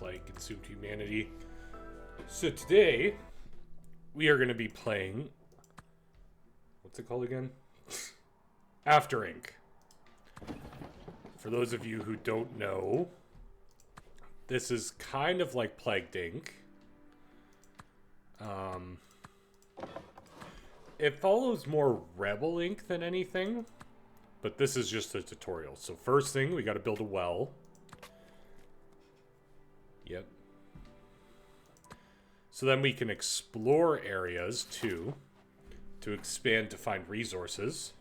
plague consumed humanity. So today, we are going to be playing... What's it called again? After Inc. For those of you who don't know, this is kind of like Plagued Inc. It follows more Rebel Inc. than anything, but this is just a tutorial. So first thing, we got to build a well. Yep. So then we can explore areas too, to expand to find resources.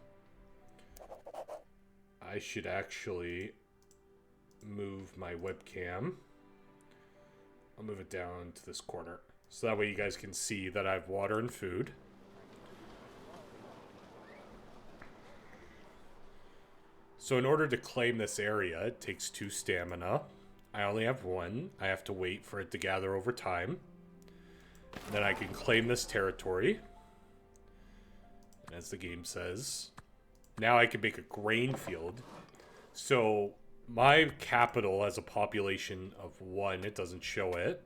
I should actually move my webcam. I'll move it down to this corner. So that way you guys can see that I have water and food. So in order to claim this area, it takes 2 stamina. I only have 1. I have to wait for it to gather over time. And then I can claim this territory. And as the game says, now I can make a grain field. So my capital has a population of 1. It doesn't show it.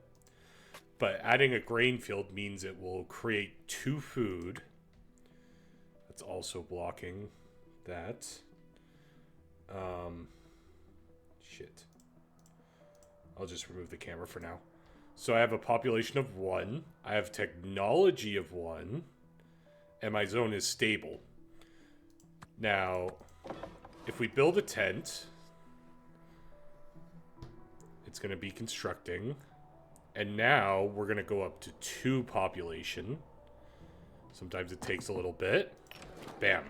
But adding a grain field means it will create 2 food. That's also blocking that. Shit. I'll just remove the camera for now. So I have a population of 1. I have technology of 1. And my zone is stable. Now, if we build a tent, it's going to be constructing. And now we're going to go up to 2 population. Sometimes it takes a little bit. Bam.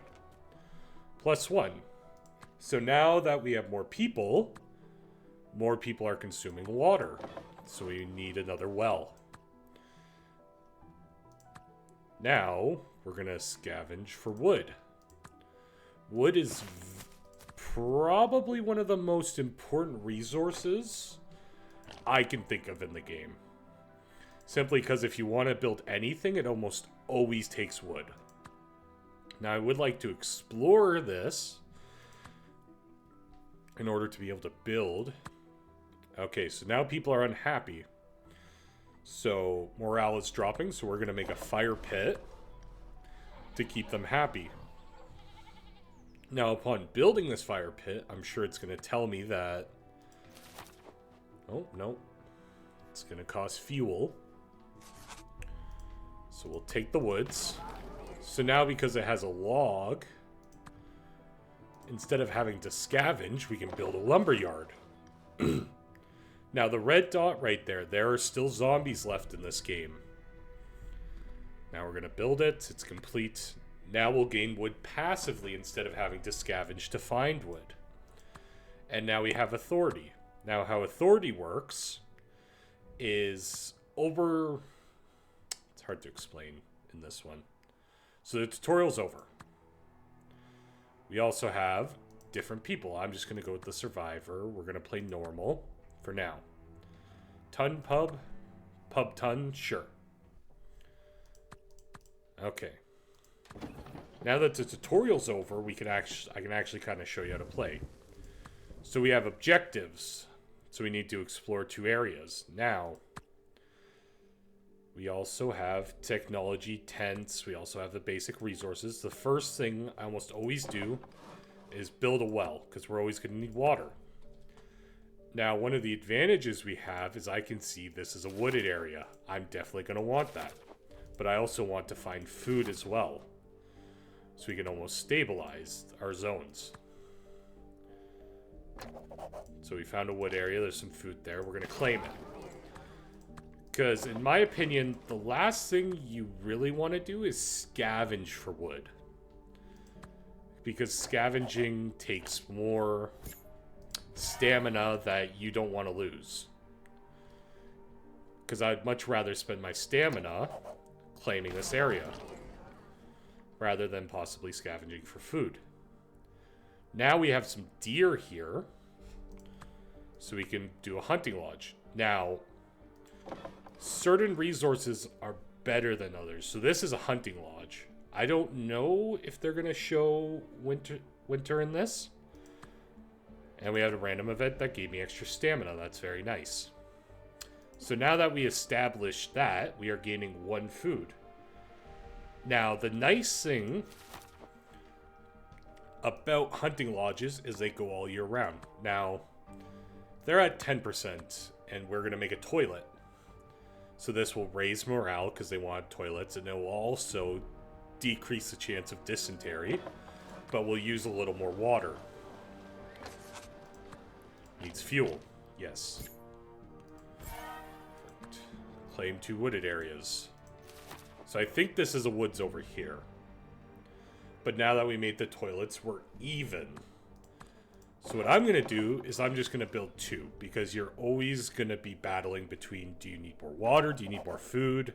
+1. So now that we have more people are consuming water. So we need another well. Now, we're going to scavenge for wood. Wood is probably one of the most important resources I can think of in the game. Simply because if you want to build anything, it almost always takes wood. Now, I would like to explore this in order to be able to build. Okay, so now people are unhappy. So morale is dropping, so we're going to make a fire pit to keep them happy. Now, upon building this fire pit, I'm sure it's going to tell me that... Oh, no. It's going to cost fuel. So we'll take the woods. So now, because it has a log, instead of having to scavenge, we can build a lumber yard. Now, the red dot right there are still zombies left in this game. Now we're going to build it. It's complete. Now we'll gain wood passively instead of having to scavenge to find wood. And now we have authority. Now, how authority works is over... It's hard to explain in this one. So the tutorial's over. We also have different people. I'm just going to go with the survivor. We're going to play normal for now. Ton pub? Pub ton? Sure. Okay. Now that the tutorial's over, I can actually kind of show you how to play. So we have objectives. So we need to explore 2 areas. Now, we also have technology, tents. We also have the basic resources. The first thing I almost always do is build a well, because we're always going to need water. Now, one of the advantages we have is I can see this is a wooded area. I'm definitely going to want that. But I also want to find food as well. So we can almost stabilize our zones. So we found a wood area. There's some food there. We're going to claim it. Because in my opinion, the last thing you really want to do is scavenge for wood. Because scavenging takes more stamina that you don't want to lose. Because I'd much rather spend my stamina claiming this area rather than possibly scavenging for food. Now we have some deer here, so we can do a hunting lodge. Now, certain resources are better than others. So this is a hunting lodge. I don't know if they're going to show winter in this. And we had a random event that gave me extra stamina. That's very nice. So now that we established that, we are gaining 1 food. Now, the nice thing about hunting lodges is they go all year round. Now, they're at 10%, and we're going to make a toilet. So this will raise morale because they want toilets, and it will also decrease the chance of dysentery, but we'll use a little more water. Needs fuel. Yes. Perfect. Claim 2 wooded areas. So I think this is a woods over here. But now that we made the toilets, we're even. So what I'm going to do is I'm just going to build 2, because you're always going to be battling between, do you need more water? Do you need more food?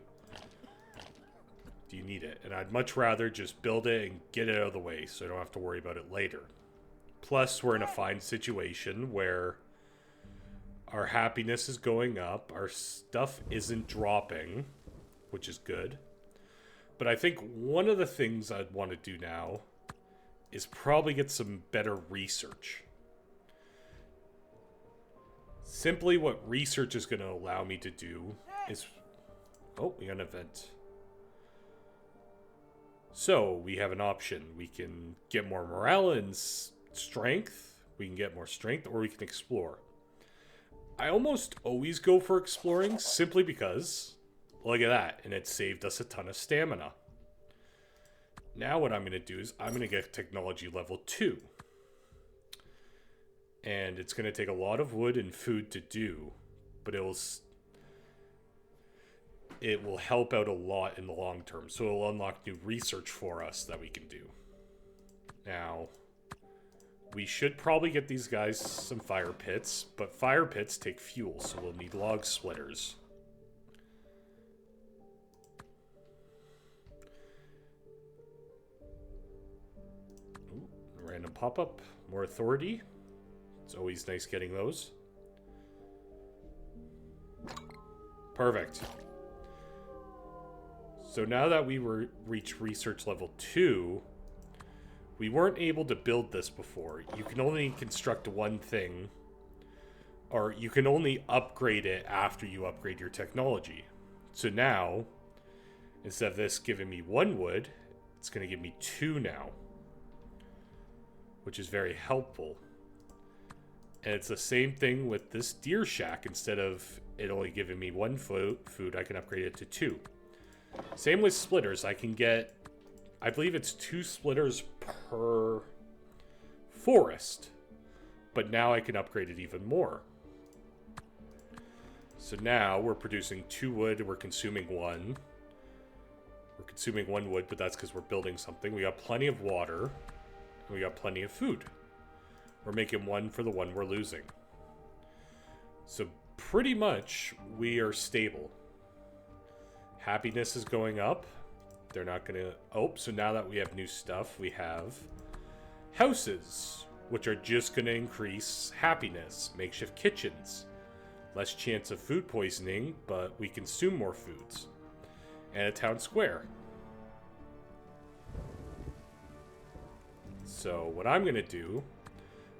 Do you need it? And I'd much rather just build it and get it out of the way so I don't have to worry about it later. Plus, we're in a fine situation where our happiness is going up, our stuff isn't dropping, which is good. But I think one of the things I'd want to do now is probably get some better research. Simply what research is going to allow me to do is... Oh, we got an event. So, we have an option. We can get more morale and strength. We can get more strength, or we can explore. I almost always go for exploring, simply because... Look at that, and it saved us a ton of stamina. Now what I'm going to do is I'm going to get technology level 2. And it's going to take a lot of wood and food to do, but it will help out a lot in the long term. So it'll unlock new research for us that we can do. Now, we should probably get these guys some fire pits, but fire pits take fuel, so we'll need log splitters. Ooh, random pop-up, more authority. It's always nice getting those. Perfect. So now that we reached research level 2, we weren't able to build this before. You can only construct one thing, or you can only upgrade it after you upgrade your technology. So now, instead of this giving me 1 wood, it's going to give me 2 now, which is very helpful. And it's the same thing with this deer shack. Instead of it only giving me 1 food, I can upgrade it to 2. Same with splitters. I can get, I believe it's 2 splitters per forest. But now I can upgrade it even more. So now we're producing 2 wood, we're consuming 1. We're consuming 1 wood, but that's because we're building something. We got plenty of water, and we got plenty of food. We're making 1 for the 1 we're losing. So pretty much, we are stable. Happiness is going up. They're not going to... Oh, so now that we have new stuff, we have houses, which are just going to increase happiness. Makeshift kitchens. Less chance of food poisoning, but we consume more foods. And a town square. So what I'm going to do...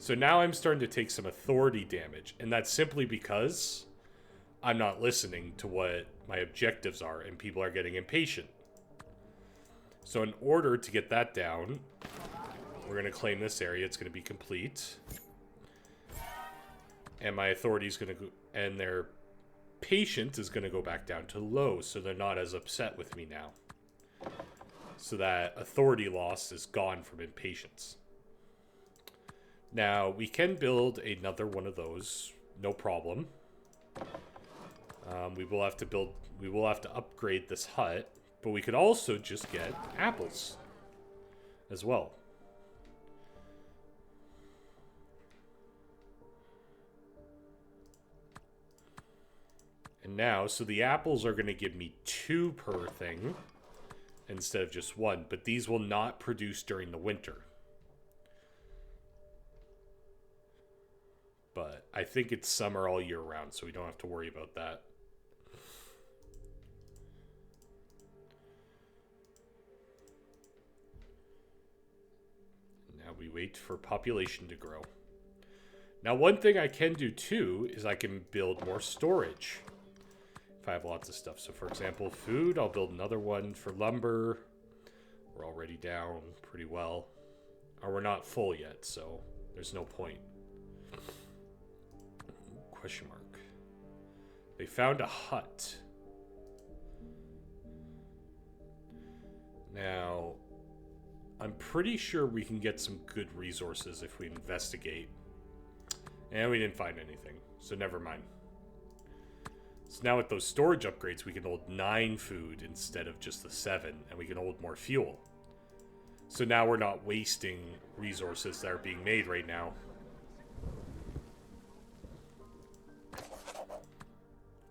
So now I'm starting to take some authority damage, and that's simply because I'm not listening to what my objectives are, and people are getting impatient. So in order to get that down, we're going to claim this area. It's going to be complete. And my authority is going to go, and their patience is going to go back down to low, so they're not as upset with me now. So that authority loss is gone from impatience. Now, we can build another one of those, no problem. We will have to upgrade this hut, but we could also just get apples as well. And now, so the apples are going to give me 2 per thing instead of just 1, but these will not produce during the winter. But I think it's summer all year round, so we don't have to worry about that. Now we wait for population to grow. Now one thing I can do too is I can build more storage. if I have lots of stuff. So for example, food, I'll build another one for lumber. We're already down pretty well. Or we're not full yet, so there's no point. Question mark. They found a hut. Now, I'm pretty sure we can get some good resources if we investigate. And we didn't find anything, so never mind. So now with those storage upgrades, we can hold 9 food instead of just the 7, and we can hold more fuel. So now we're not wasting resources that are being made right now.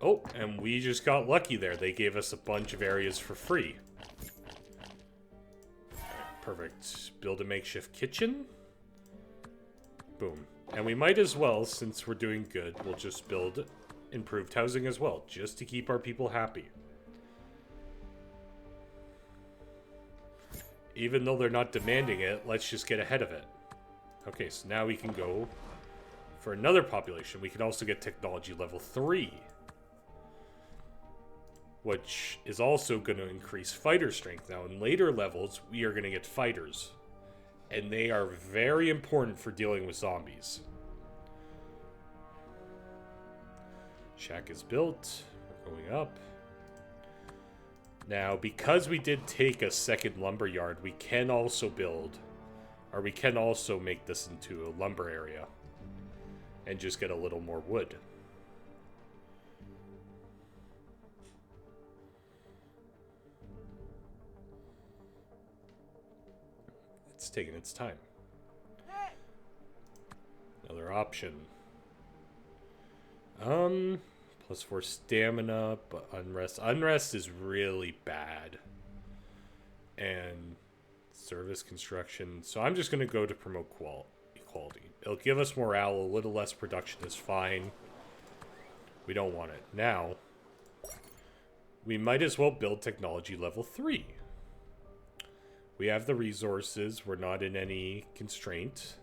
Oh, and we just got lucky there. They gave us a bunch of areas for free. Alright, perfect. Build a makeshift kitchen. Boom. And we might as well, since we're doing good, we'll just build improved housing as well, just to keep our people happy. Even though they're not demanding it, let's just get ahead of it. Okay, so now we can go for another population. We can also get technology level 3. Which is also going to increase fighter strength. Now, in later levels, we are going to get fighters. And they are very important for dealing with zombies. Shack is built. We're going up. Now, because we did take a second lumber yard, we can also build, or we can also make this into a lumber area. And just get a little more wood. It's taking its time. Another option. +4 stamina, but unrest. Unrest is really bad. And service construction. So I'm just going to go to promote equality. It'll give us morale. A little less production is fine. We don't want it. Now, we might as well build technology level 3. We have the resources. We're not in any constraint.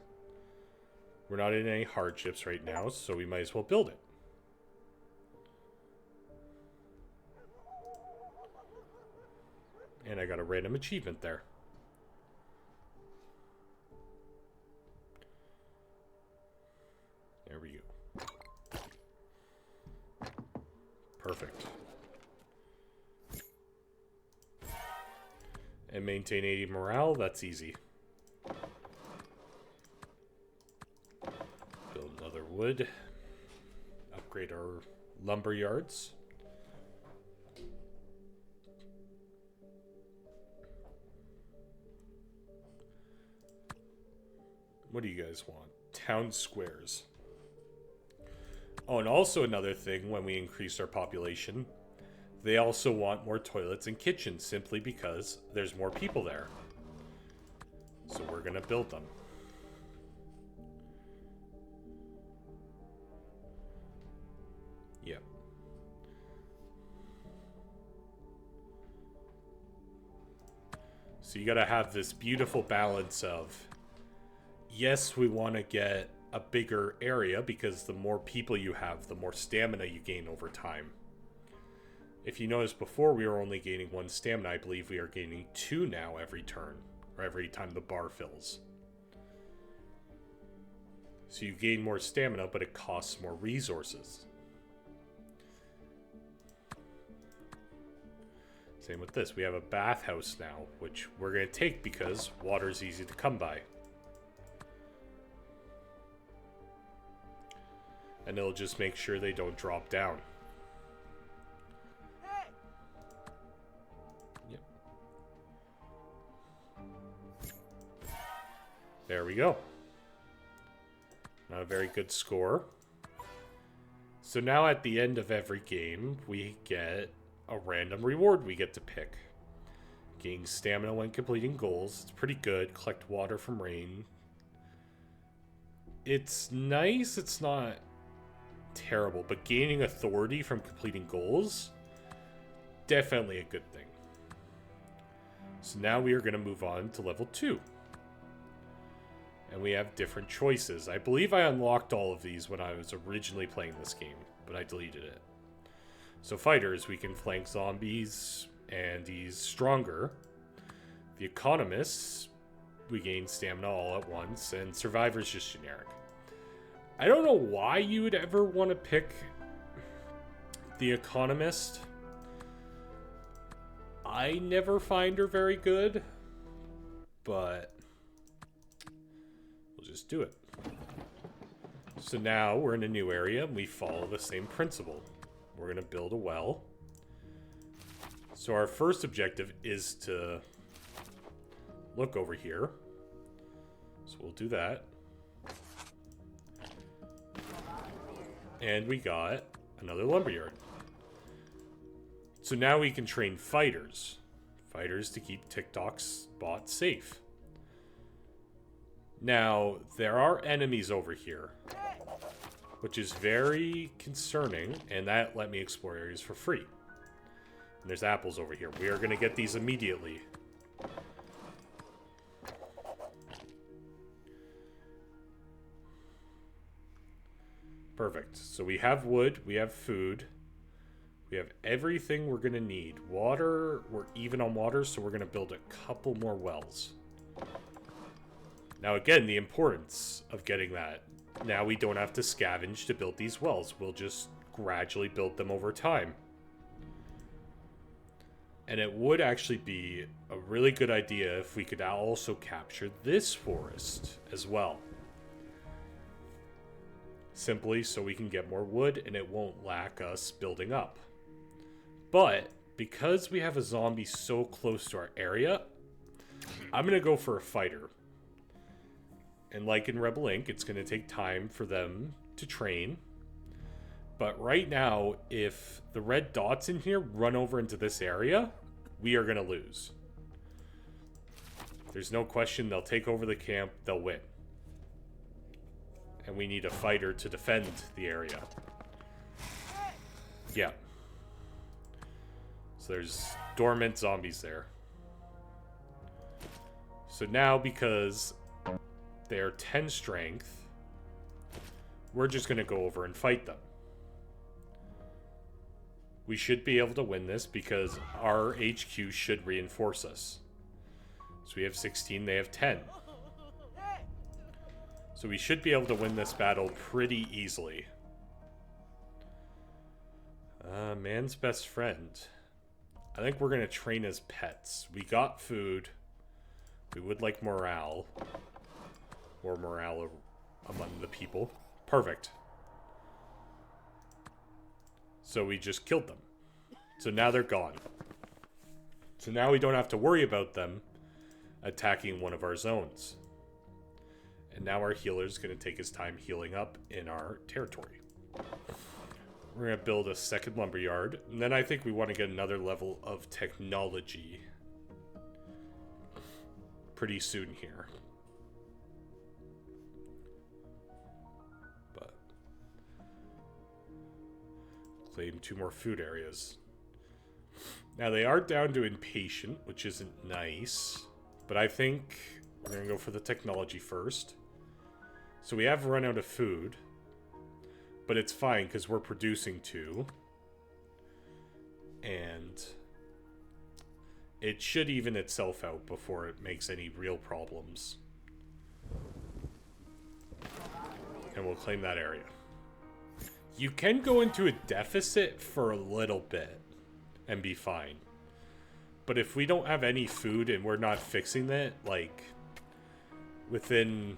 We're not in any hardships right now, so we might as well build it. And I got a random achievement there. There we go. Perfect. And maintain 80 morale, that's easy. Build another wood. Upgrade our lumber yards. What do you guys want? Town squares. Oh, and also another thing, when we increase our population, they also want more toilets and kitchens, simply because there's more people there. So we're going to build them. Yep. So you got to have this beautiful balance of, yes, we want to get a bigger area, because the more people you have, the more stamina you gain over time. If you notice, before we were only gaining 1 stamina, I believe we are gaining 2 now every turn, or every time the bar fills. So you gain more stamina, but it costs more resources. Same with this. We have a bathhouse now, which we're going to take because water's easy to come by. And it'll just make sure they don't drop down. Yep. There we go. Not a very good score. So now at the end of every game, we get a random reward we get to pick. Gain stamina when completing goals. It's pretty good. Collect water from rain. It's nice. It's not terrible, but gaining authority from completing goals, definitely a good thing. So now we are going to move on to level 2. And we have different choices. I believe I unlocked all of these when I was originally playing this game, but I deleted it. So fighters, we can flank zombies, and he's stronger. The economists, we gain stamina all at once, and survivor's just generic. I don't know why you would ever want to pick the economist. I never find her very good, but we'll just do it. So now we're in a new area, and we follow the same principle. We're going to build a well. So our first objective is to look over here. So we'll do that. And we got another lumberyard. So now we can train fighters. Fighters to keep TikTok's bots safe. Now, there are enemies over here, which is very concerning, and that let me explore areas for free. And there's apples over here. We are going to get these immediately. Perfect. So we have wood, we have food, we have everything we're going to need. Water, we're even on water, so we're going to build a couple more wells. Now again, the importance of getting that. Now we don't have to scavenge to build these wells. We'll just gradually build them over time. And it would actually be a really good idea if we could also capture this forest as well. Simply so we can get more wood and it won't lack us building up. But because we have a zombie so close to our area, I'm going to go for a fighter. And like in Rebel Inc., it's going to take time for them to train. But right now, if the red dots in here run over into this area, we are going to lose. There's no question they'll take over the camp, they'll win. And we need a fighter to defend the area. Yeah. So there's dormant zombies there. So now, because they're 10 strength, we're just going to go over and fight them. We should be able to win this because our HQ should reinforce us. So we have 16, they have 10. So we should be able to win this battle pretty easily. Man's best friend. I think we're going to train as pets. We got food. We would like morale. More morale among the people. Perfect. So we just killed them. So now they're gone. So now we don't have to worry about them attacking one of our zones. And now our healer's going to take his time healing up in our territory. We're going to build a second lumberyard. And then I think we want to get another level of technology pretty soon here. But claim 2 more food areas. Now they are down to impatient, which isn't nice. But I think we're going to go for the technology first. So we have run out of food. But it's fine because we're producing 2. And it should even itself out before it makes any real problems. And we'll claim that area. You can go into a deficit for a little bit and be fine. But if we don't have any food and we're not fixing it, like, within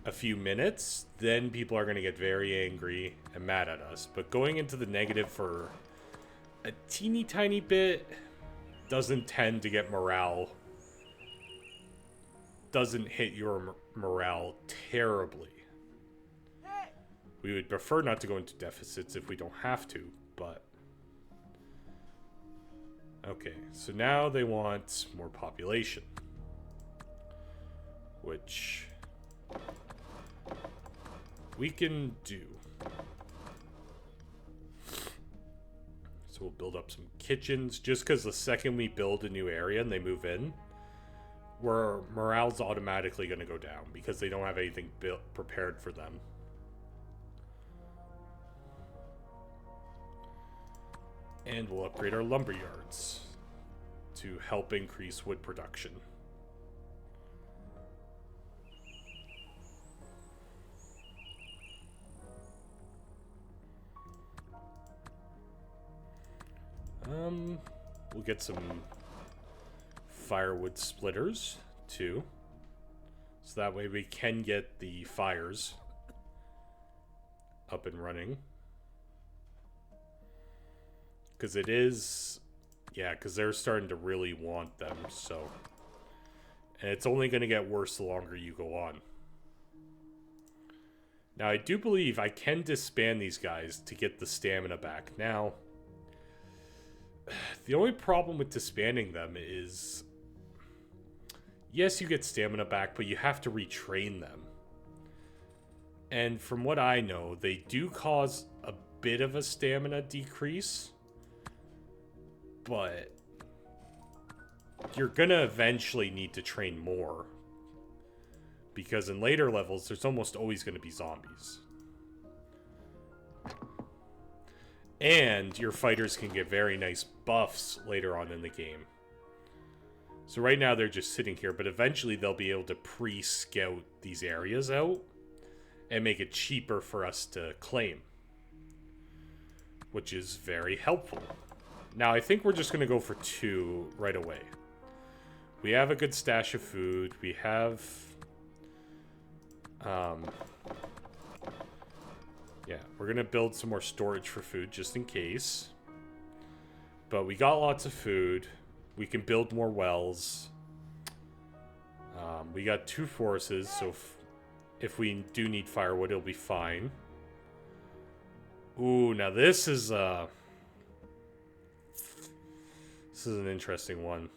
a few minutes, then people are going to get very angry and mad at us. But going into the negative for a teeny tiny bit doesn't tend to get morale. Doesn't hit your morale terribly. We would prefer not to go into deficits if we don't have to, but... Okay, so now they want more population. Which we can do. So we'll build up some kitchens, just because the second we build a new area and they move in, where morale's automatically going to go down because they don't have anything prepared for them. And we'll upgrade our lumber yards to help increase wood production. We'll get some firewood splitters too. So that way we can get the fires up and running. Because it is... Yeah, because they're starting to really want them, so... And it's only going to get worse the longer you go on. Now, I do believe I can disband these guys to get the stamina back. Now, the only problem with disbanding them is... Yes, you get stamina back, but you have to retrain them. And from what I know, they do cause a bit of a stamina decrease. But you're gonna eventually need to train more. Because in later levels, there's almost always gonna be zombies. And your fighters can get very nice buffs later on in the game. So right now they're just sitting here, but eventually they'll be able to pre-scout these areas out and make it cheaper for us to claim. Which is very helpful. Now I think we're just going to go for 2 right away. We have a good stash of food. We have... yeah, we're going to build some more storage for food just in case. But we got lots of food. We can build more wells. We got 2 forces, so if we do need firewood, it'll be fine. Ooh, now this is an interesting one.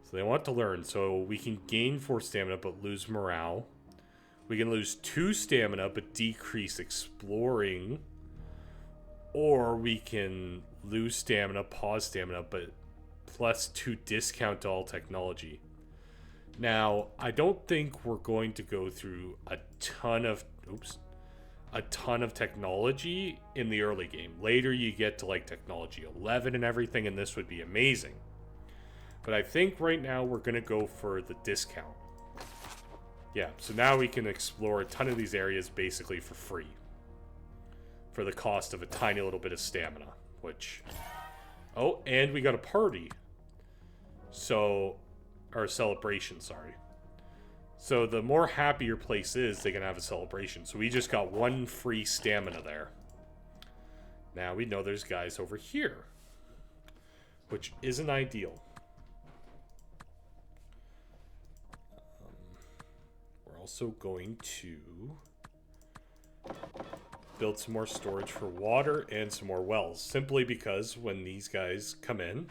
So they want to learn. So we can gain 4 stamina but lose morale. We can lose 2 stamina but decrease exploring. Or we can lose stamina, pause stamina, but plus 2 discount to all technology. Now, I don't think we're going to go through a ton of technology in the early game. Later you get to like technology 11 and everything, and this would be amazing. But I think right now we're going to go for the discount. Yeah, so now we can explore a ton of these areas basically for free. For the cost of a tiny little bit of stamina, which... Oh, and we got a party. So... Or a celebration, sorry. So the more happy your place is, they can have a celebration. So we just got 1 free stamina there. Now we know there's guys over here. Which isn't ideal. We're also going to build some more storage for water and some more wells. Simply because when these guys come in,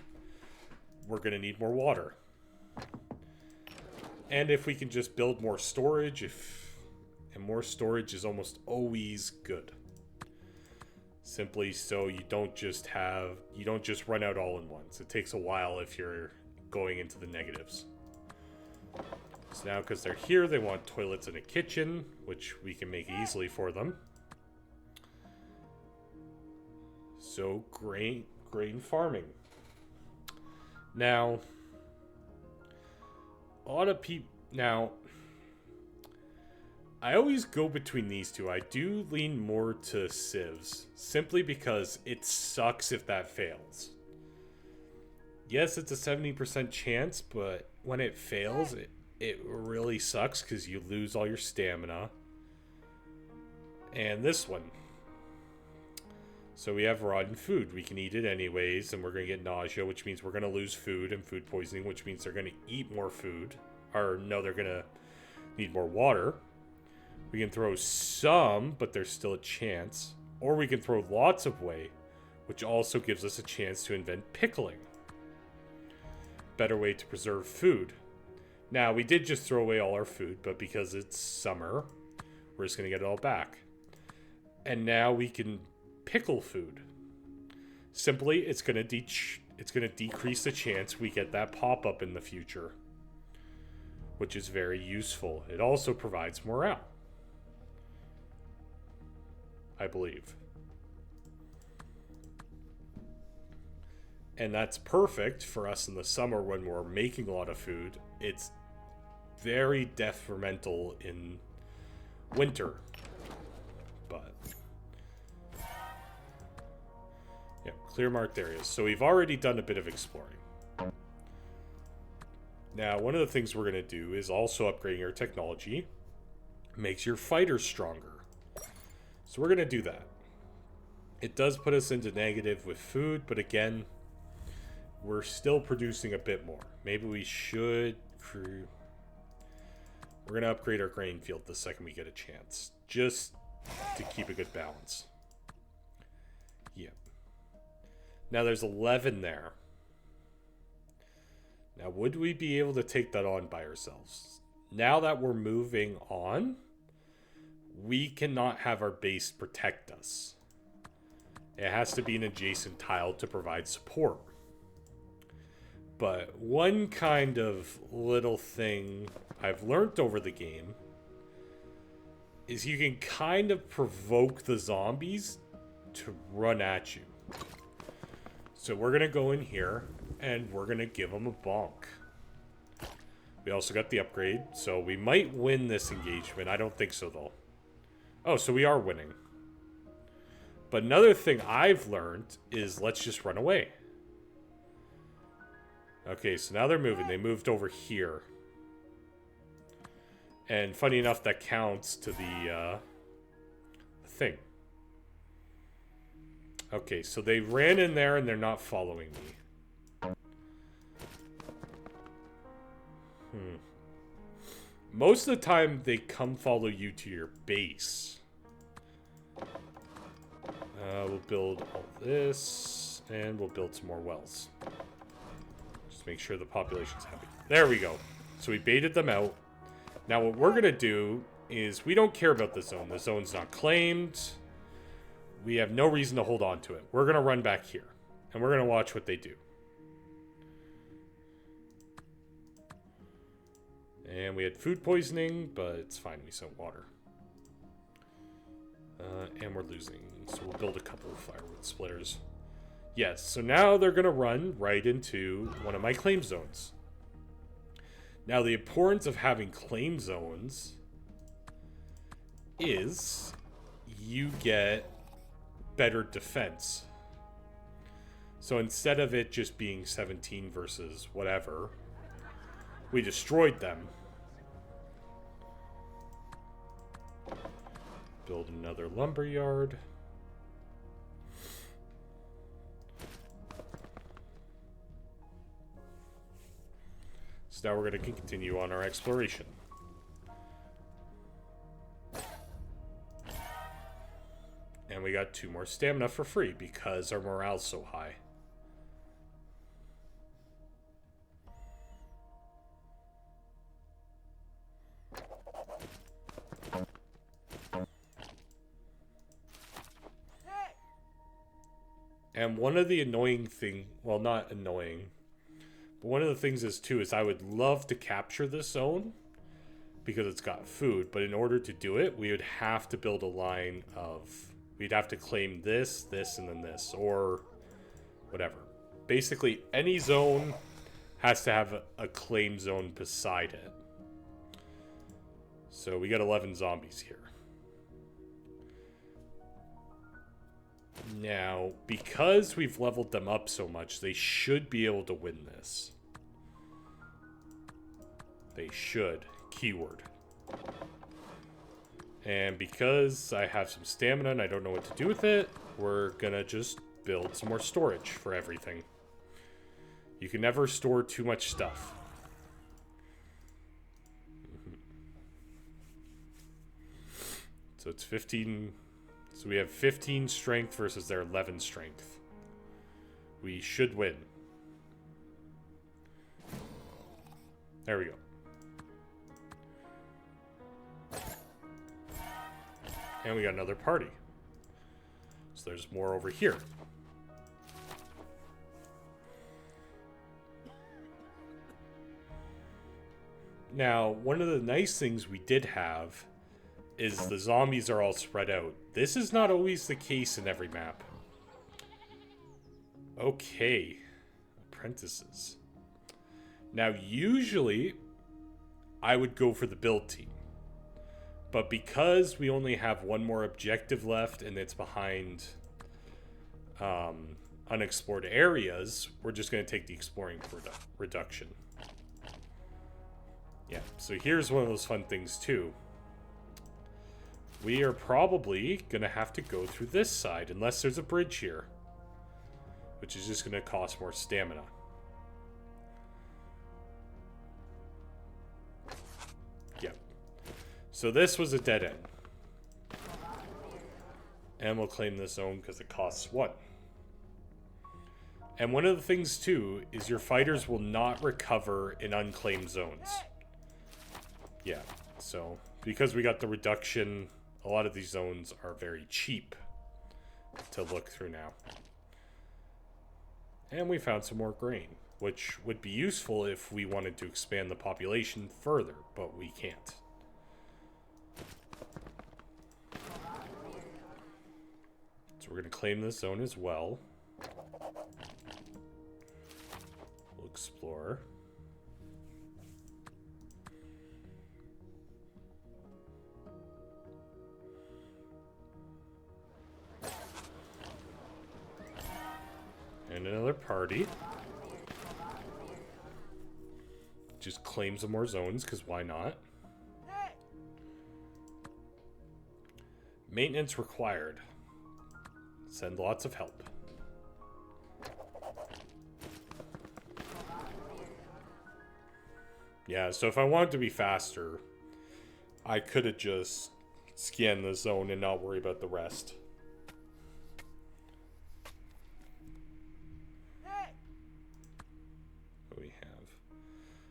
we're going to need more water. And if we can just build more storage, and more storage is almost always good. Simply so you don't just run out all in once. It takes a while if you're going into the negatives. So now because they're here, they want toilets and a kitchen, which we can make easily for them. So grain farming. Now, a lot of people... Now, I always go between these two. I do lean more to civs, simply because it sucks if that fails. Yes, it's a 70% chance, but when it fails, it really sucks because you lose all your stamina. And this one. So we have rotten food. We can eat it anyways, and we're going to get nausea, which means we're going to lose food and food poisoning, which means they're going to eat more food. Or, no, they're going to need more water. We can throw some, but there's still a chance. Or we can throw lots away, which also gives us a chance to invent pickling. Better way to preserve food. Now, we did just throw away all our food, but because it's summer, we're just going to get it all back. And now we can pickle food. Simply, it's going to decrease the chance we get that pop-up in the future, which is very useful. It also provides morale, I believe. And that's perfect for us in the summer when we're making a lot of food. It's very detrimental in winter. But yeah, clear marked areas. So we've already done a bit of exploring. Now, one of the things we're going to do is also upgrading our technology. Makes your fighters stronger. So we're going to do that. It does put us into negative with food, but again, we're still producing a bit more. Maybe we should... We're going to upgrade our grain field the second we get a chance. Just to keep a good balance. Yep. Now there's 11 there. Now would we be able to take that on by ourselves? Now that we're moving on, we cannot have our base protect us. It has to be an adjacent tile to provide support. But one kind of little thing I've learned over the game is you can kind of provoke the zombies to run at you. So we're going to go in here and we're going to give them a bonk. We also got the upgrade, so we might win this engagement. I don't think so, though. Oh, so we are winning. But another thing I've learned is let's just run away. Okay, so now they're moving. They moved over here. And funny enough, that counts to the thing. Okay, so they ran in there and they're not following me. Most of the time, they come follow you to your base. We'll build all this, and we'll build some more wells. Just make sure the population's happy. There we go. So we baited them out. Now what we're going to do is we don't care about the zone. The zone's not claimed. We have no reason to hold on to it. We're going to run back here, and we're going to watch what they do. And we had food poisoning, but it's fine. We sent water. And we're losing, so we'll build a couple of firewood splitters. Yes, so now they're going to run right into one of my claim zones. Now, the importance of having claim zones is you get better defense. So instead of it just being 17 versus whatever, we destroyed them. Build another lumber yard. So now we're going to continue on our exploration. And we got 2 more stamina for free because our morale's so high. And one of the annoying thing, well, not annoying, but one of the things is too, is I would love to capture this zone because it's got food, but in order to do it, we would have to build a line of, we'd have to claim this, this, and then this, or whatever. Basically, any zone has to have a claim zone beside it. So we got 11 zombies here. Now, because we've leveled them up so much, they should be able to win this. They should. Keyword. And because I have some stamina and I don't know what to do with it, we're gonna just build some more storage for everything. You can never store too much stuff. So it's 15... So we have 15 strength versus their 11 strength. We should win. There we go. And we got another party. So there's more over here. Now, one of the nice things we did have is the zombies are all spread out. This is not always the case in every map. Okay. apprentices. Now, usually, I would go for the build team. But because we only have one more objective left and it's behind unexplored areas, we're just going to take the exploring reduction. Yeah, so here's one of those fun things too. We are probably going to have to go through this side unless there's a bridge here, which is just going to cost more stamina. Yep. So this was a dead end. And we'll claim this zone because it costs 1. And one of the things too is your fighters will not recover in unclaimed zones. Yeah, so because we got the reduction, a lot of these zones are very cheap to look through now. And we found some more grain, which would be useful if we wanted to expand the population further, but we can't. So we're going to claim this zone as well. We'll explore. And another party. Just claim some more zones, because why not? Maintenance required. Send lots of help. Yeah, so if I wanted to be faster, I could have just scanned the zone and not worry about the rest. What do we have?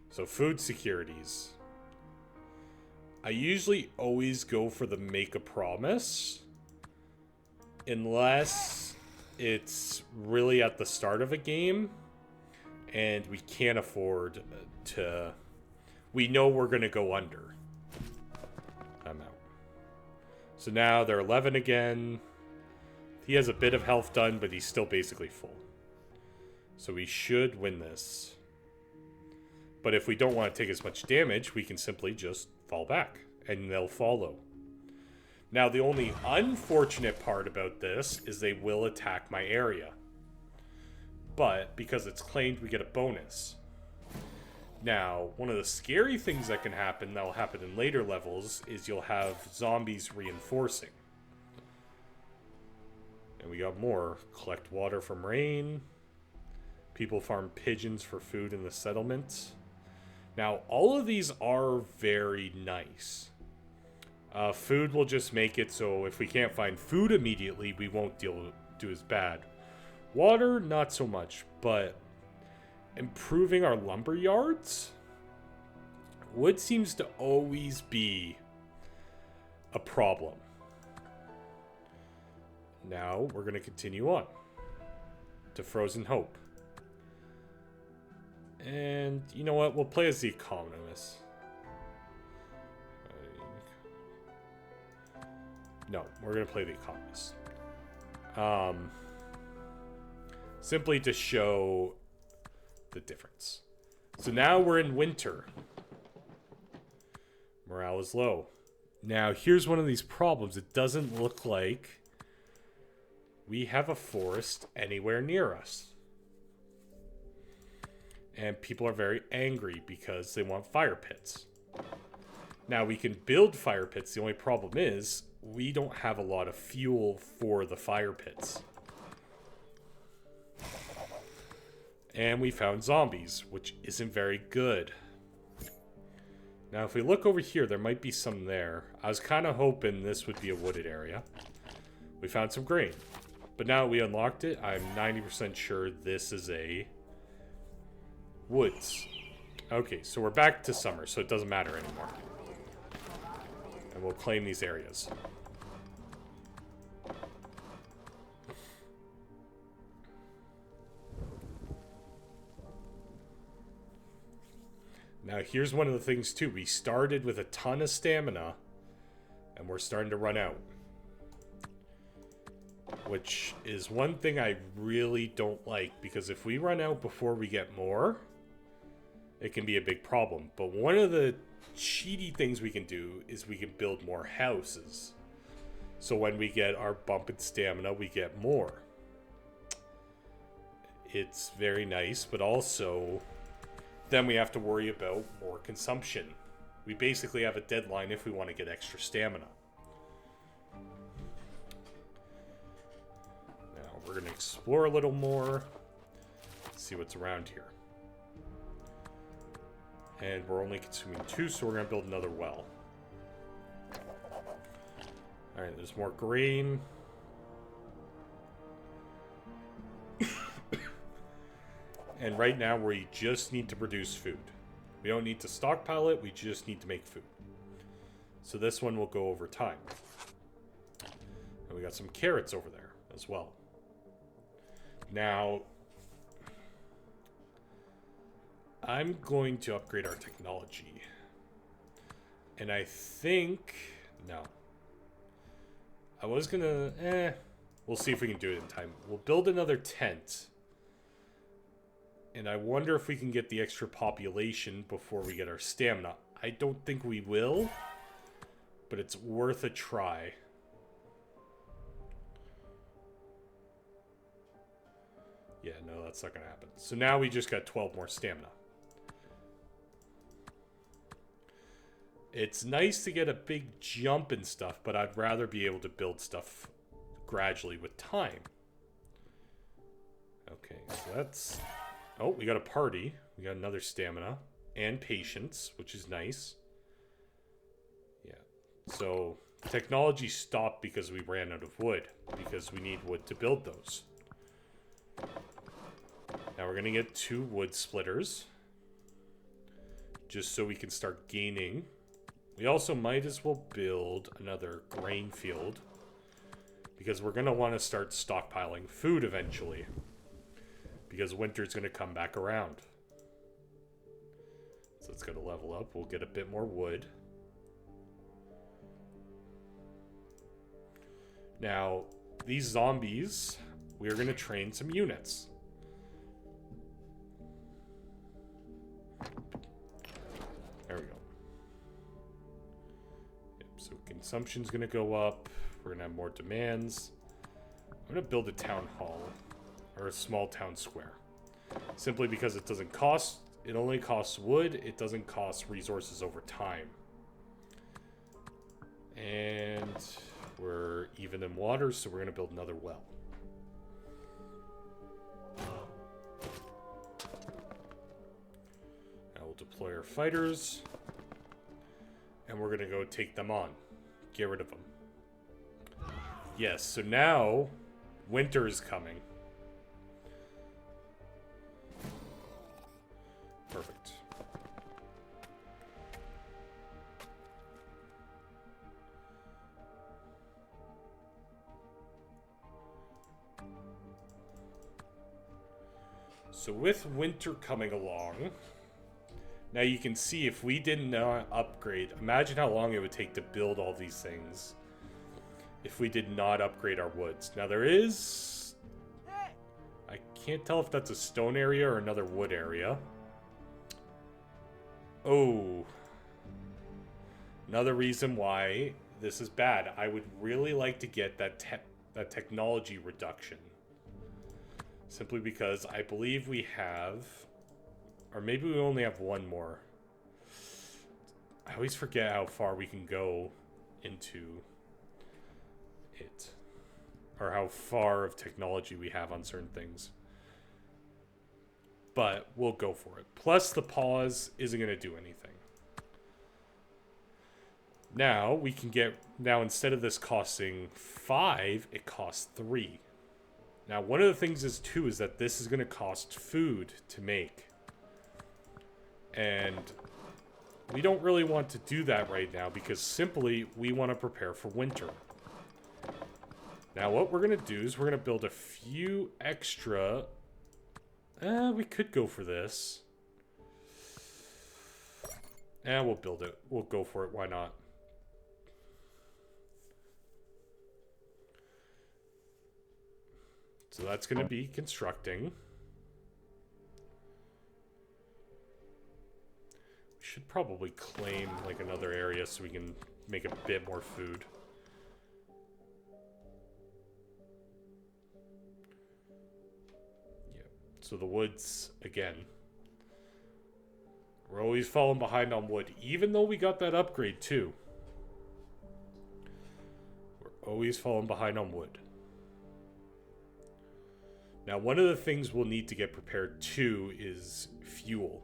So food securities. I usually always go for the make a promise. Unless it's really at the start of a game and we can't afford to... We know we're going to go under. I'm out. So now they're 11 again. He has a bit of health done, but he's still basically full. So we should win this. But if we don't want to take as much damage, we can simply just fall back and they'll follow. Now, the only unfortunate part about this is they will attack my area. But because it's claimed, we get a bonus. Now, one of the scary things that can happen, that will happen in later levels, is you'll have zombies reinforcing. And we got more. Collect water from rain. People farm pigeons for food in the settlement. Now, all of these are very nice. Food will just make it so if we can't find food immediately, we won't do as bad. Water, not so much, but improving our lumber yards? Wood seems to always be a problem. Now, we're going to continue on to Frozen Hope. And, you know what? We'll play as the economist. No, we're going to play the economist. Simply to show the difference. So now we're in winter. Morale is low. Now, here's one of these problems. It doesn't look like we have a forest anywhere near us. And people are very angry because they want fire pits. Now, we can build fire pits. The only problem is we don't have a lot of fuel for the fire pits. And we found zombies, which isn't very good. Now, if we look over here, there might be some there. I was kind of hoping this would be a wooded area. We found some grain. But now we unlocked it, I'm 90% sure this is a woods. Okay, so we're back to summer, so it doesn't matter anymore. And we'll claim these areas. Now, here's one of the things, too. We started with a ton of stamina, and we're starting to run out. which is one thing I really don't like, because if we run out before we get more, it can be a big problem. But one of the cheaty things we can do is we can build more houses. So when we get our bump in stamina, we get more. It's very nice, but also then we have to worry about more consumption. We basically have a deadline if we want to get extra stamina. Now we're going to explore a little more, see what's around here. And we're only consuming 2, so we're going to build another well. Alright, there's more grain. And right now, we just need to produce food. We don't need to stockpile it, we just need to make food. So this one will go over time. And we got some carrots over there as well. Now, I'm going to upgrade our technology. And I think... No. I was gonna... We'll see if we can do it in time. We'll build another tent. And I wonder if we can get the extra population before we get our stamina. I don't think we will. But it's worth a try. Yeah, no, that's not gonna happen. So now we just got 12 more stamina. It's nice to get a big jump and stuff, but I'd rather be able to build stuff gradually with time. Okay, so that's... Oh, we got a party. We got another stamina. And patience, which is nice. Yeah. So, technology stopped because we ran out of wood. Because we need wood to build those. Now we're going to get 2 wood splitters. Just so we can start gaining... We also might as well build another grain field, because we're going to want to start stockpiling food eventually, because winter's going to come back around. So it's going to level up. We'll get a bit more wood. Now, these zombies, we're going to train some units. There we go. So consumption's going to go up. We're going to have more demands. I'm going to build a town hall. Or a small town square. Simply because it doesn't cost... It only costs wood. It doesn't cost resources over time. And we're even in water, so we're going to build another well. Now we'll deploy our fighters. And we're going to go take them on. Get rid of them. Yes, so now winter is coming. Perfect. So with winter coming along... Now you can see if we did not upgrade, imagine how long it would take to build all these things if we did not upgrade our woods. Now there is, I can't tell if that's a stone area or another wood area. Oh, another reason why this is bad. I would really like to get that technology reduction. Simply because I believe we have... Or maybe we only have one more. I always forget how far we can go into it. Or how far of technology we have on certain things. But we'll go for it. Plus the pause isn't going to do anything. Now we can get... Now instead of this costing 5, it costs 3. Now one of the things is too is that this is going to cost food to make. And we don't really want to do that right now because simply we want to prepare for winter. Now what we're going to do is we're going to build a few extra... we could go for this. We'll build it. We'll go for it. Why not? So that's going to be constructing. We should probably claim like another area so we can make a bit more food. Yeah. So the woods, again. We're always falling behind on wood, even though we got that upgrade too. We're always falling behind on wood. Now, one of the things we'll need to get prepared too is fuel.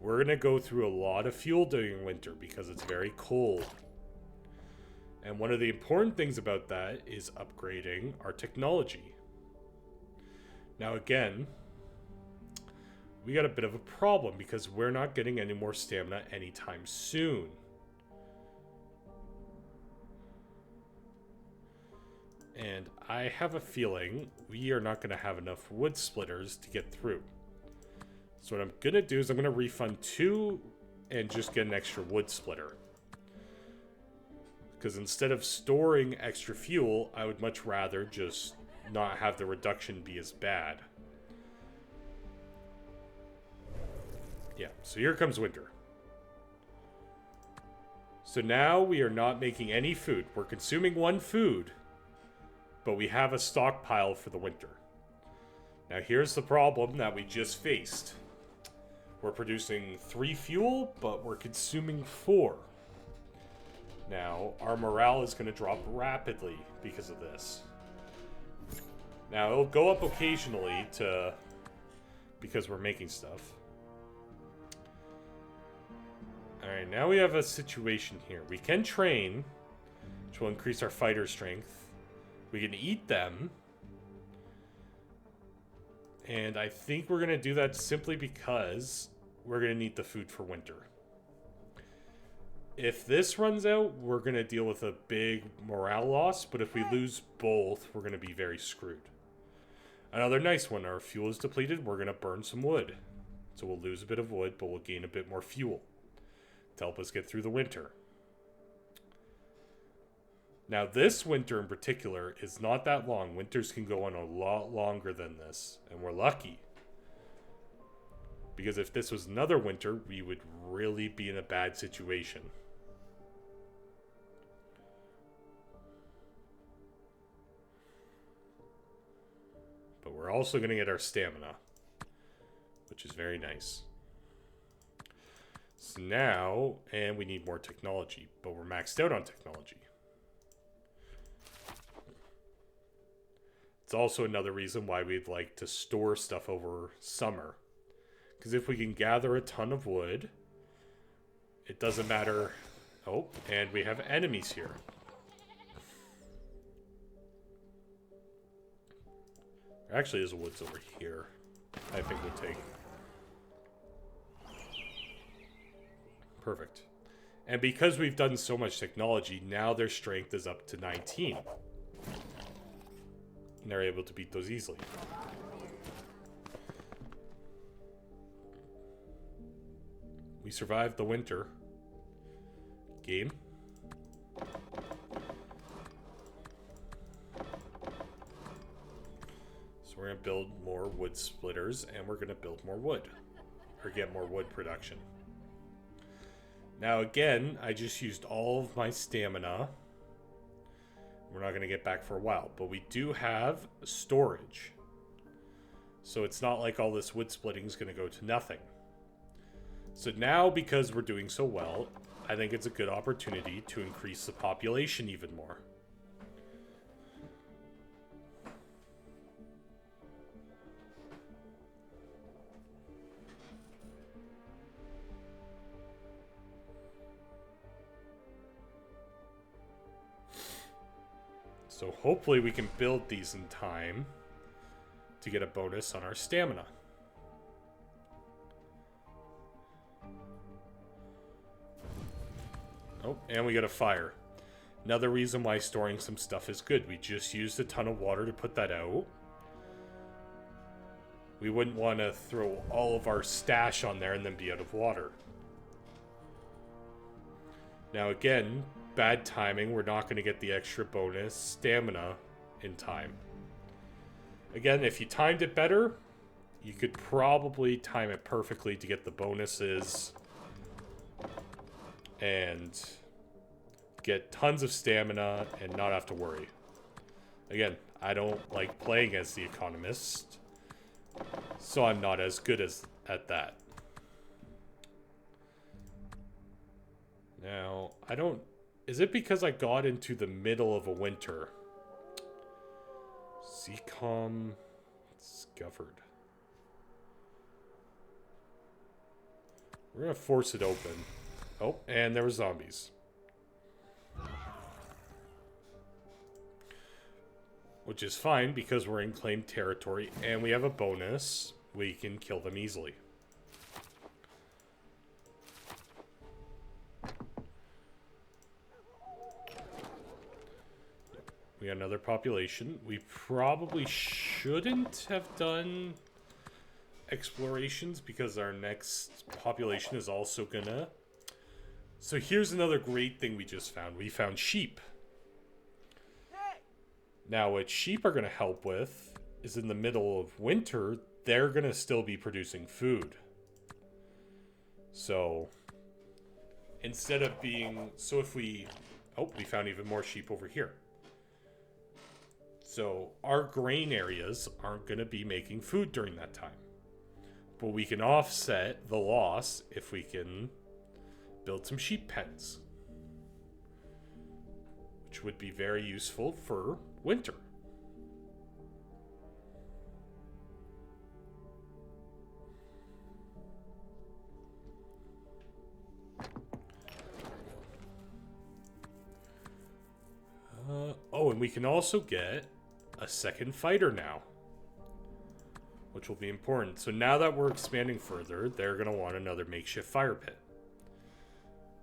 We're going to go through a lot of fuel during winter because it's very cold. And one of the important things about that is upgrading our technology. Now, again, we got a bit of a problem because we're not getting any more stamina anytime soon. And I have a feeling we are not going to have enough wood splitters to get through. So what I'm going to do is I'm going to refund 2 and just get an extra wood splitter. Because instead of storing extra fuel, I would much rather just not have the reduction be as bad. Yeah, so here comes winter. So now we are not making any food. We're consuming 1 food. But we have a stockpile for the winter. Now here's the problem that we just faced. We're producing 3 fuel, but we're consuming 4. Now, our morale is going to drop rapidly because of this. Now, it'll go up occasionally because we're making stuff. Alright, now we have a situation here. We can train, which will increase our fighter strength. We can eat them. And I think we're going to do that simply because we're going to need the food for winter. If this runs out, we're going to deal with a big morale loss. But if we lose both, we're going to be very screwed. Another nice one. Our fuel is depleted. We're going to burn some wood. So we'll lose a bit of wood, but we'll gain a bit more fuel to help us get through the winter. Now, this winter in particular is not that long. Winters can go on a lot longer than this, and we're lucky. Because if this was another winter, we would really be in a bad situation. But we're also going to get our stamina, which is very nice. So now, and we need more technology, but we're maxed out on technology. It's also another reason why we'd like to store stuff over summer. Because if we can gather a ton of wood, it doesn't matter. Oh, and we have enemies here. There actually is woods over here. I think we'll take. Perfect. And because we've done so much technology, now their strength is up to 19. And they're able to beat those easily. We survived the winter. Game. So we're going to build more wood splitters, and we're going to build more wood. Or get more wood production. Now again, I just used all of my stamina. We're not going to get back for a while, but we do have storage. So it's not like all this wood splitting is going to go to nothing. So now, because we're doing so well, I think it's a good opportunity to increase the population even more. So hopefully we can build these in time to get a bonus on our stamina. Oh, and we got a fire. Another reason why storing some stuff is good. We just used a ton of water to put that out. We wouldn't want to throw all of our stash on there and then be out of water. Now again, bad timing. We're not going to get the extra bonus stamina in time. Again, if you timed it better, you could probably time it perfectly to get the bonuses and get tons of stamina and not have to worry. Again, I don't like playing as the economist, so I'm not as good at that. Now, I don't... Is it because I got into the middle of a winter? Seacom discovered. We're gonna force it open. Oh, and there were zombies. Which is fine because we're in claimed territory and we have a bonus. We can kill them easily. We got another population. We probably shouldn't have done explorations because our next population is also gonna... So here's another great thing we just found. We found sheep. Now what sheep are gonna help with is in the middle of winter, they're gonna still be producing food. So instead of being... So if we... Oh, we found even more sheep over here. So our grain areas aren't going to be making food during that time. But we can offset the loss if we can build some sheep pens. Which would be very useful for winter. Oh, and we can also get a second fighter now, which will be important. So now that we're expanding further, they're going to want another makeshift fire pit,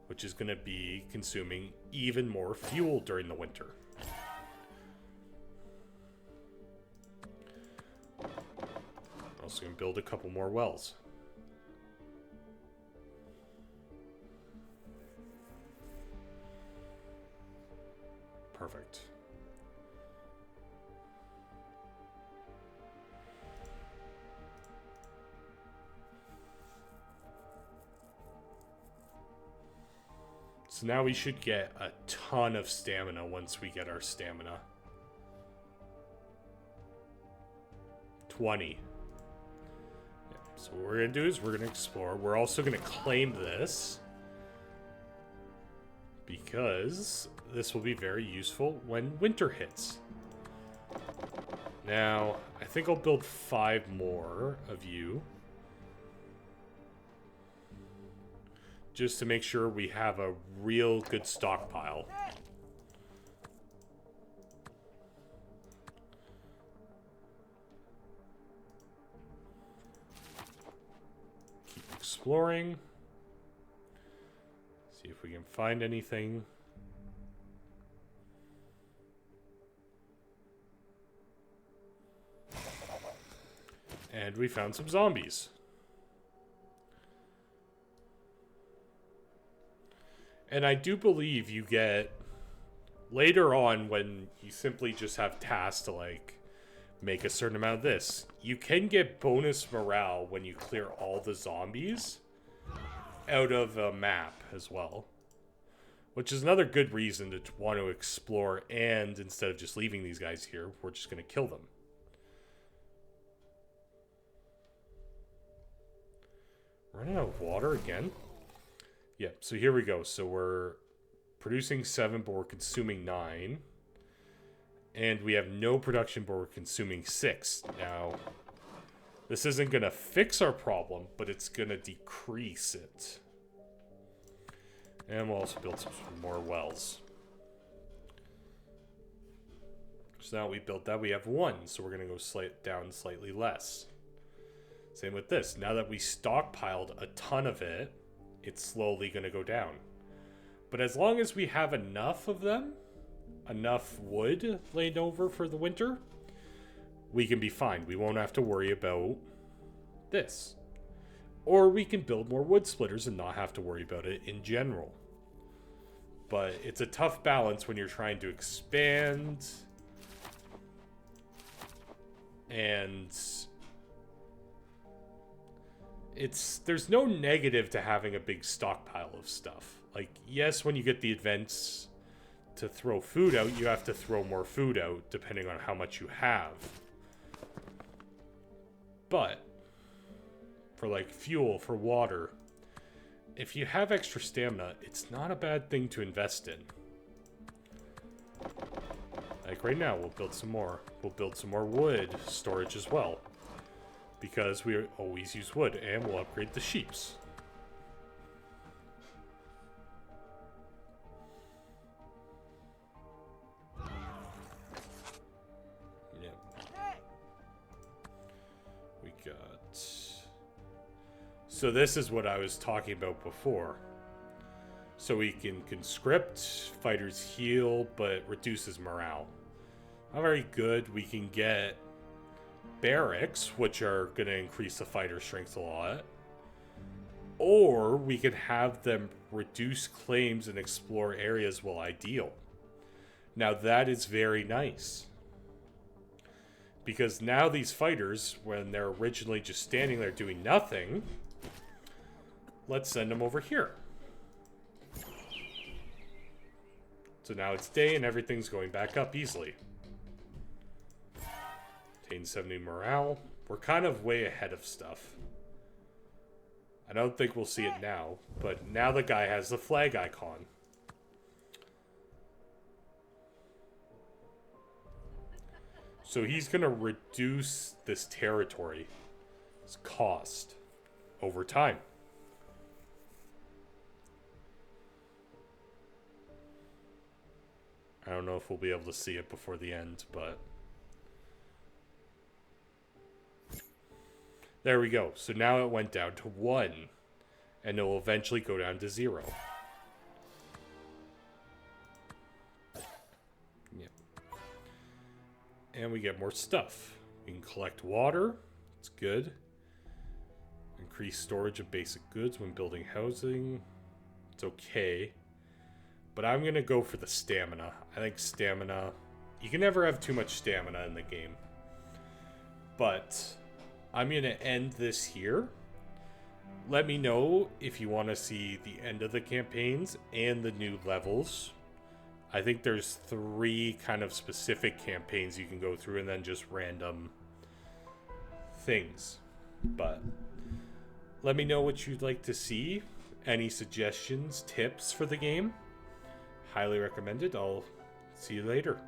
which is going to be consuming even more fuel during the winter. Also going to build a couple more wells. Perfect. So now we should get a ton of stamina once we get our stamina. 20. Yeah, so what we're going to do is we're going to explore. We're also going to claim this, because this will be very useful when winter hits. Now, I think I'll build 5 more of you, just to make sure we have a real good stockpile. Keep exploring. See if we can find anything. And we found some zombies. And I do believe you get, later on when you simply just have tasks to like make a certain amount of this, you can get bonus morale when you clear all the zombies out of a map as well. Which is another good reason to want to explore, and instead of just leaving these guys here, we're just going to kill them. Running out of water again? Yep, so here we go. So we're producing 7, but we're consuming 9. And we have no production, but we're consuming 6. Now, this isn't going to fix our problem, but it's going to decrease it. And we'll also build some more wells. So now we built that, we have 1. So we're going to go down slightly less. Same with this. Now that we stockpiled a ton of it, it's slowly going to go down. But as long as we have enough of them, enough wood laid over for the winter, we can be fine. We won't have to worry about this. Or we can build more wood splitters and not have to worry about it in general. But it's a tough balance when you're trying to expand And there's no negative to having a big stockpile of stuff. Like, yes, when you get the events to throw food out, you have to throw more food out depending on how much you have. But for like fuel, for water, if you have extra stamina, it's not a bad thing to invest in. Like right now, we'll build some more. We'll build some more wood storage as well, because we always use wood, and we'll upgrade the sheeps. So this is what I was talking about before. So we can conscript, fighters heal, but reduces morale. Not very good. We can get barracks, which are going to increase the fighter strength a lot. Or we could have them reduce claims and explore areas while ideal. Now that is very nice. Because now these fighters, when they're originally just standing there doing nothing, let's send them over here. So now it's day and everything's going back up easily. Attain 70 morale. We're kind of way ahead of stuff. I don't think we'll see it now, but now the guy has the flag icon. So he's going to reduce this territory's cost over time. I don't know if we'll be able to see it before the end, but there we go. So now it went down to 1, and it will eventually go down to 0. Yep. And we get more stuff. We can collect water. It's good. Increase storage of basic goods when building housing. It's okay. But I'm going to go for the stamina. I think stamina... You can never have too much stamina in the game. But I'm going to end this here. Let me know if you want to see the end of the campaigns and the new levels. I think there's 3 kind of specific campaigns you can go through and then just random things. But let me know what you'd like to see. Any suggestions, tips for the game. Highly recommended. I'll see you later.